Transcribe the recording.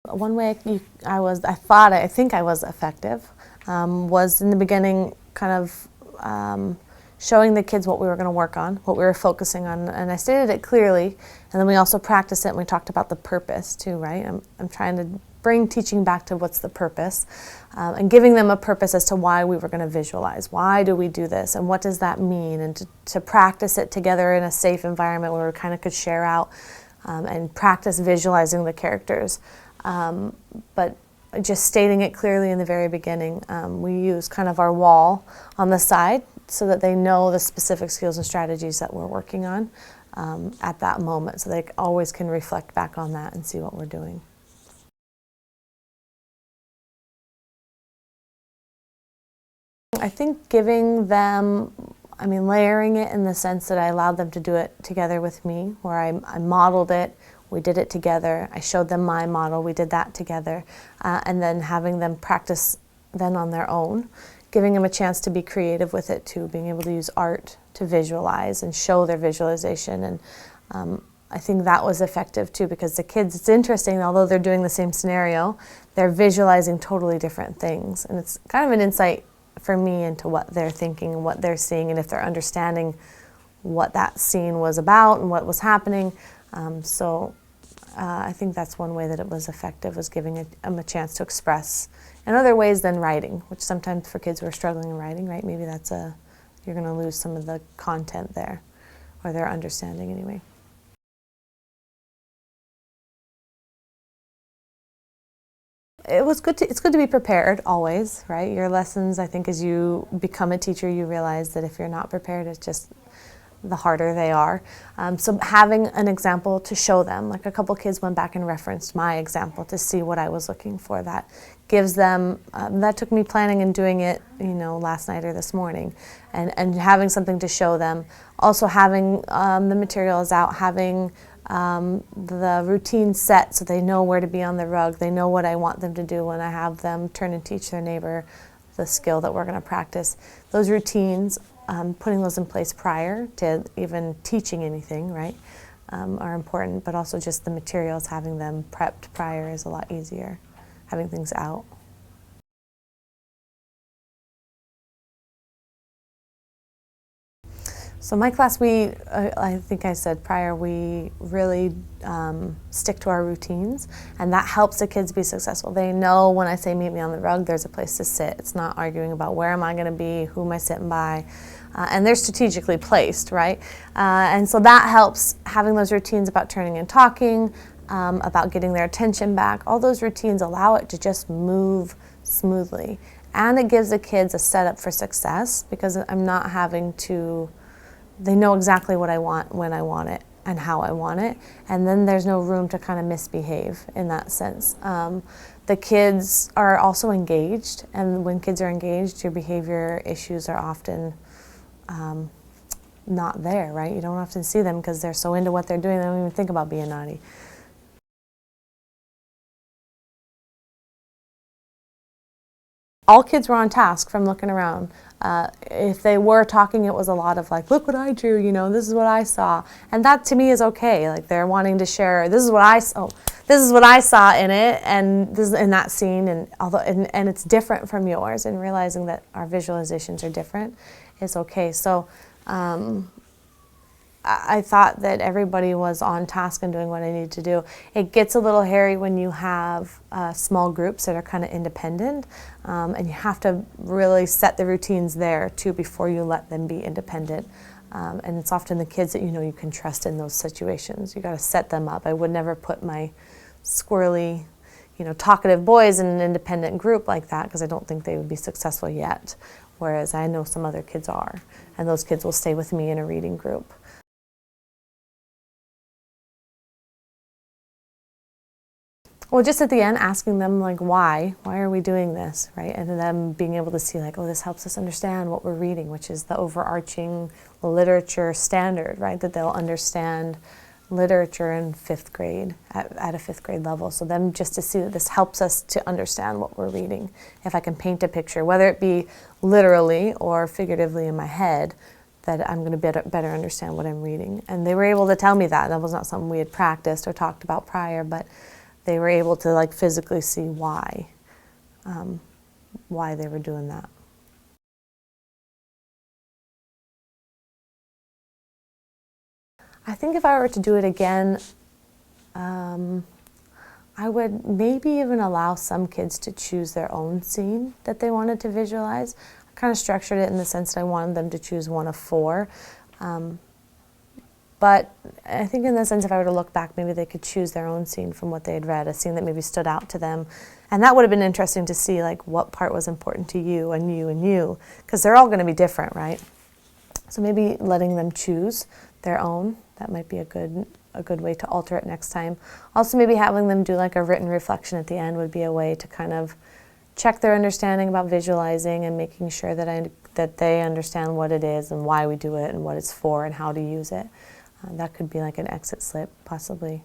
One way I think I was effective, was in the beginning kind of showing the kids what we were going to work on, what we were focusing on, and I stated it clearly, and then we also practiced it and we talked about the purpose too, right? I'm trying to bring teaching back to what's the purpose, and giving them a purpose as to why we were going to visualize. Why do we do this, and what does that mean? And to practice it together in a safe environment where we kind of could share out and practice visualizing the characters. But just stating it clearly in the very beginning, we use kind of our wall on the side so that they know the specific skills and strategies that we're working on at that moment, so they always can reflect back on that and see what we're doing. I think giving them, layering it in the sense that I allowed them to do it together with me, where I modeled it, we did it together, I showed them my model, we did that together, and then having them practice then on their own, giving them a chance to be creative with it too, being able to use art to visualize and show their visualization. And I think that was effective too, because the kids, it's interesting, although they're doing the same scenario, they're visualizing totally different things. And it's kind of an insight for me into what they're thinking and what they're seeing, and if they're understanding what that scene was about and what was happening. I think that's one way that it was effective, was giving them a chance to express in other ways than writing, which sometimes for kids who are struggling in writing, right, maybe that's you're going to lose some of the content there, or their understanding anyway. It's good to be prepared always, right? Your lessons, I think as you become a teacher, you realize that if you're not prepared, it's just the harder they are. So having an example to show them, like a couple kids went back and referenced my example to see what I was looking for. That gives them, that took me planning and doing it, last night or this morning, and having something to show them. Also having the materials out, having the routine set so they know where to be on the rug, they know what I want them to do when I have them turn and teach their neighbor the skill that we're going to practice. Those routines, putting those in place prior to even teaching anything, right, are important, but also just the materials, having them prepped prior is a lot easier, having things out. So my class, I think I said prior, we really stick to our routines, and that helps the kids be successful. They know when I say meet me on the rug, there's a place to sit. It's not arguing about where am I going to be, who am I sitting by, and they're strategically placed, right? And so that helps, having those routines about turning and talking, about getting their attention back. All those routines allow it to just move smoothly, and it gives the kids a setup for success, because I'm not having to. They know exactly what I want, when I want it, and how I want it, and then there's no room to kind of misbehave in that sense. The kids are also engaged, and when kids are engaged, your behavior issues are often not there, right? You don't often see them because they're so into what they're doing, they don't even think about being naughty. All kids were on task from looking around. If they were talking, it was a lot of like, look what I drew, this is what I saw. And that to me is okay. Like they're wanting to share, this is what I saw in it, and this is in that scene, and it's different from yours, and realizing that our visualizations are different is okay. So I thought that everybody was on task and doing what I needed to do. It gets a little hairy when you have small groups that are kind of independent, and you have to really set the routines there too before you let them be independent. And it's often the kids that you can trust in those situations. You got to set them up. I would never put my squirrely, talkative boys in an independent group like that, because I don't think they would be successful yet. Whereas I know some other kids are, and those kids will stay with me in a reading group. Well, just at the end, asking them, like, why are we doing this, right? And them being able to see, like, oh, this helps us understand what we're reading, which is the overarching literature standard, right? That they'll understand literature in 5th grade, at a 5th grade level. So them just to see that this helps us to understand what we're reading. If I can paint a picture, whether it be literally or figuratively in my head, that I'm going to better understand what I'm reading. And they were able to tell me that. That was not something we had practiced or talked about prior, but they were able to like physically see why they were doing that. I think if I were to do it again, I would maybe even allow some kids to choose their own scene that they wanted to visualize. I kind of structured it in the sense that I wanted them to choose one of 4. But I think in the sense if I were to look back, maybe they could choose their own scene from what they had read, a scene that maybe stood out to them. And that would have been interesting to see, like, what part was important to you and you and you, because they're all going to be different, right? So maybe letting them choose their own, that might be a good way to alter it next time. Also maybe having them do like a written reflection at the end would be a way to kind of check their understanding about visualizing and making sure that they understand what it is and why we do it and what it's for and how to use it. That could be like an exit slip, possibly.